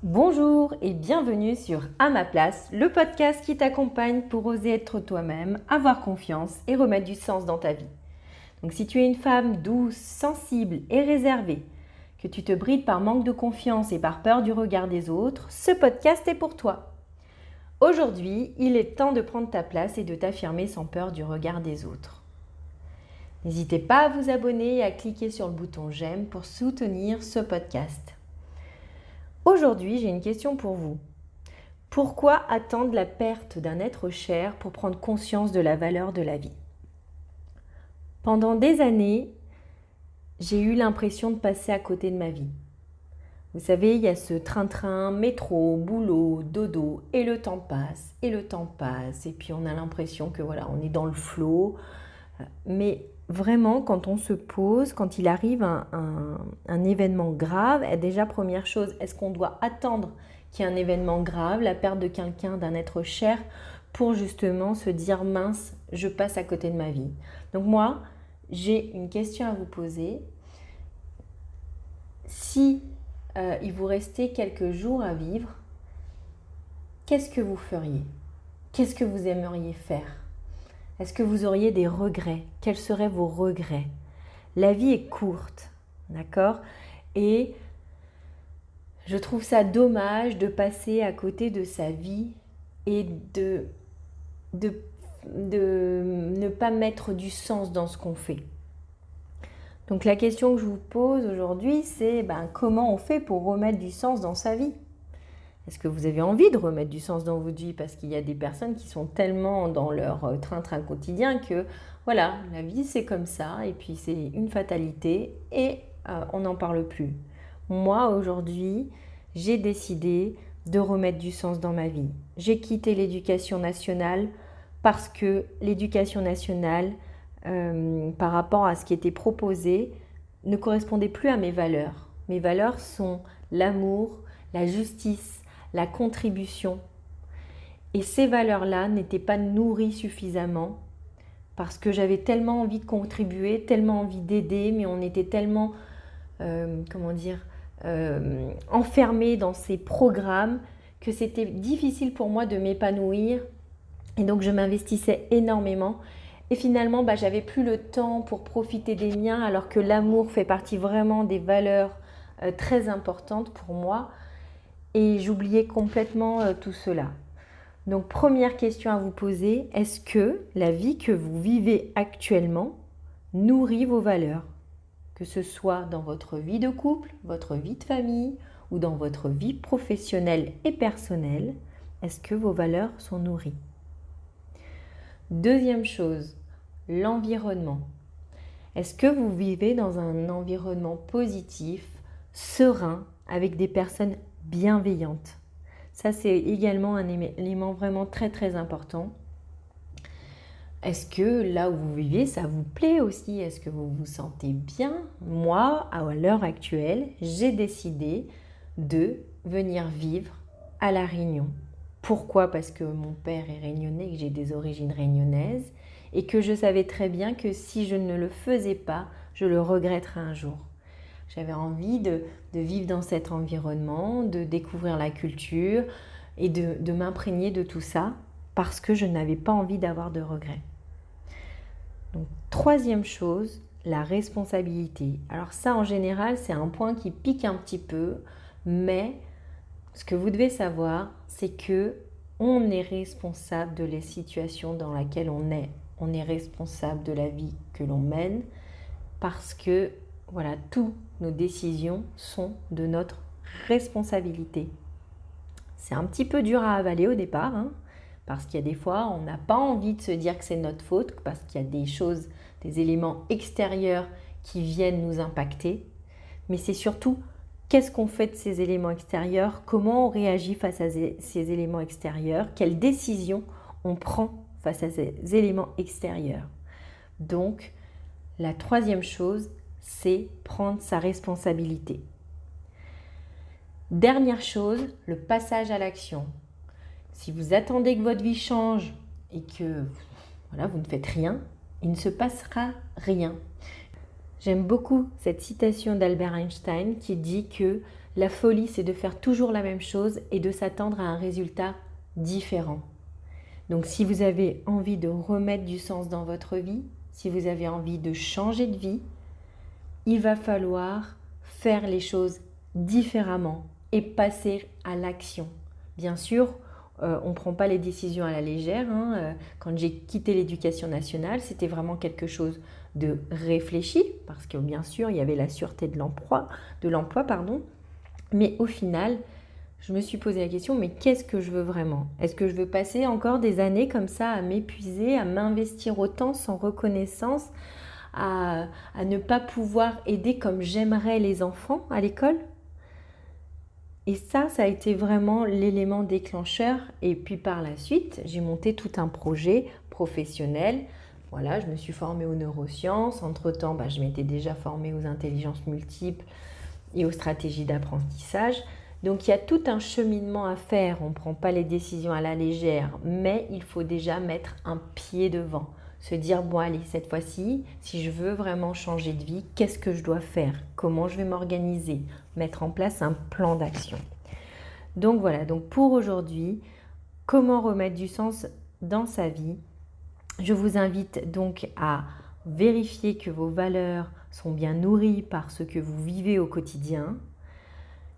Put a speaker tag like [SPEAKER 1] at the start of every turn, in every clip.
[SPEAKER 1] Bonjour et bienvenue sur À ma place, le podcast qui t'accompagne pour oser être toi-même, avoir confiance et remettre du sens dans ta vie. Donc si tu es une femme douce, sensible et réservée, que tu te brides par manque de confiance et par peur du regard des autres, ce podcast est pour toi. Aujourd'hui, il est temps de prendre ta place et de t'affirmer sans peur du regard des autres. N'hésitez pas à vous abonner et à cliquer sur le bouton j'aime pour soutenir ce podcast. Aujourd'hui, j'ai une question pour vous. Pourquoi attendre la perte d'un être cher pour prendre conscience de la valeur de la vie ? Pendant des années, j'ai eu l'impression de passer à côté de ma vie. Vous savez, il y a ce train-train, métro, boulot, dodo, et le temps passe, et puis on a l'impression que voilà, on est dans le flot. Mais vraiment, quand on se pose, quand il arrive un événement grave, déjà première chose, est-ce qu'on doit attendre qu'il y ait un événement grave, la perte de quelqu'un, d'un être cher, pour justement se dire mince, je passe à côté de ma vie. Donc moi, j'ai une question à vous poser. Si il vous restait quelques jours à vivre, qu'est-ce que vous feriez ? Qu'est-ce que vous aimeriez faire ? Est-ce que vous auriez des regrets ? Quels seraient vos regrets ? La vie est courte, d'accord ? Et je trouve ça dommage de passer à côté de sa vie et de ne pas mettre du sens dans ce qu'on fait. Donc la question que je vous pose aujourd'hui, c'est comment on fait pour remettre du sens dans sa vie ? Est-ce que vous avez envie de remettre du sens dans votre vie ? Parce qu'il y a des personnes qui sont tellement dans leur train-train quotidien que voilà, la vie c'est comme ça et puis c'est une fatalité et on n'en parle plus. Moi aujourd'hui, j'ai décidé de remettre du sens dans ma vie. J'ai quitté l'éducation nationale parce que l'éducation nationale, par rapport à ce qui était proposé, ne correspondait plus à mes valeurs. Mes valeurs sont l'amour, la justice, la contribution. Et ces valeurs-là n'étaient pas nourries suffisamment parce que j'avais tellement envie de contribuer, tellement envie d'aider, mais on était tellement, enfermés dans ces programmes que c'était difficile pour moi de m'épanouir. Et donc je m'investissais énormément. Et finalement, j'avais plus le temps pour profiter des miens alors que l'amour fait partie vraiment des valeurs très importantes pour moi. Et j'oubliais complètement tout cela. Donc première question à vous poser, est-ce que la vie que vous vivez actuellement nourrit vos valeurs ? Que ce soit dans votre vie de couple, votre vie de famille ou dans votre vie professionnelle et personnelle, est-ce que vos valeurs sont nourries ? Deuxième chose, l'environnement. Est-ce que vous vivez dans un environnement positif, serein, avec des personnes bienveillantes ? Ça, c'est également un élément vraiment très très important. Est-ce que là où vous vivez, ça vous plaît aussi ? Est-ce que vous vous sentez bien ? Moi, à l'heure actuelle, j'ai décidé de venir vivre à La Réunion. Pourquoi ? Parce que mon père est réunionnais et que j'ai des origines réunionnaises et que je savais très bien que si je ne le faisais pas, je le regretterais un jour. J'avais envie de vivre dans cet environnement, de découvrir la culture et de m'imprégner de tout ça parce que je n'avais pas envie d'avoir de regrets. Donc, troisième chose, la responsabilité. Alors ça, en général, c'est un point qui pique un petit peu, mais ce que vous devez savoir, c'est que on est responsable de les situations dans lesquelles on est. On est responsable de la vie que l'on mène parce que voilà, toutes nos décisions sont de notre responsabilité. C'est un petit peu dur à avaler au départ, parce qu'il y a des fois, on n'a pas envie de se dire que c'est notre faute, parce qu'il y a des choses, des éléments extérieurs qui viennent nous impacter. Mais c'est surtout, qu'est-ce qu'on fait de ces éléments extérieurs ? Comment on réagit face à ces éléments extérieurs ? Quelles décisions on prend face à ces éléments extérieurs ? Donc, la troisième chose, c'est prendre sa responsabilité. Dernière chose, le passage à l'action. Si vous attendez que votre vie change et que voilà, vous ne faites rien, il ne se passera rien. J'aime beaucoup cette citation d'Albert Einstein qui dit que La folie, c'est de faire toujours la même chose et de s'attendre à un résultat différent. Donc si vous avez envie de remettre du sens dans votre vie, si vous avez envie de changer de vie, il va falloir faire les choses différemment et passer à l'action. Bien sûr, on ne prend pas les décisions à la légère. Quand j'ai quitté l'éducation nationale, c'était vraiment quelque chose de réfléchi, parce que bien sûr, il y avait la sûreté de l'emploi, mais au final, je me suis posé la question, mais qu'est-ce que je veux vraiment? Est-ce que je veux passer encore des années comme ça à m'épuiser, à m'investir autant sans reconnaissance, à ne pas pouvoir aider comme j'aimerais les enfants à l'école? Et ça a été vraiment l'élément déclencheur. Et puis par la suite, j'ai monté tout un projet professionnel. Voilà, je me suis formée aux neurosciences. Entre-temps, je m'étais déjà formée aux intelligences multiples et aux stratégies d'apprentissage. Donc il y a tout un cheminement à faire. On ne prend pas les décisions à la légère, mais il faut déjà mettre un pied devant. Se dire, bon allez, cette fois-ci, si je veux vraiment changer de vie, qu'est-ce que je dois faire? Comment je vais m'organiser? Mettre en place un plan d'action. Donc voilà, donc pour aujourd'hui, comment remettre du sens dans sa vie? Je vous invite donc à vérifier que vos valeurs sont bien nourries par ce que vous vivez au quotidien,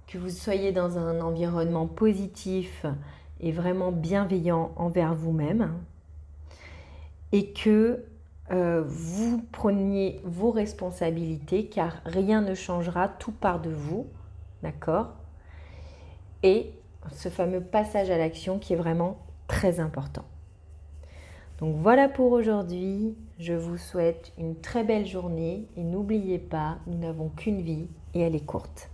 [SPEAKER 1] que vous soyez dans un environnement positif et vraiment bienveillant envers vous-même, et que vous preniez vos responsabilités, car rien ne changera, tout part de vous, d'accord? Et ce fameux passage à l'action qui est vraiment très important. Donc voilà pour aujourd'hui, je vous souhaite une très belle journée et n'oubliez pas, nous n'avons qu'une vie et elle est courte.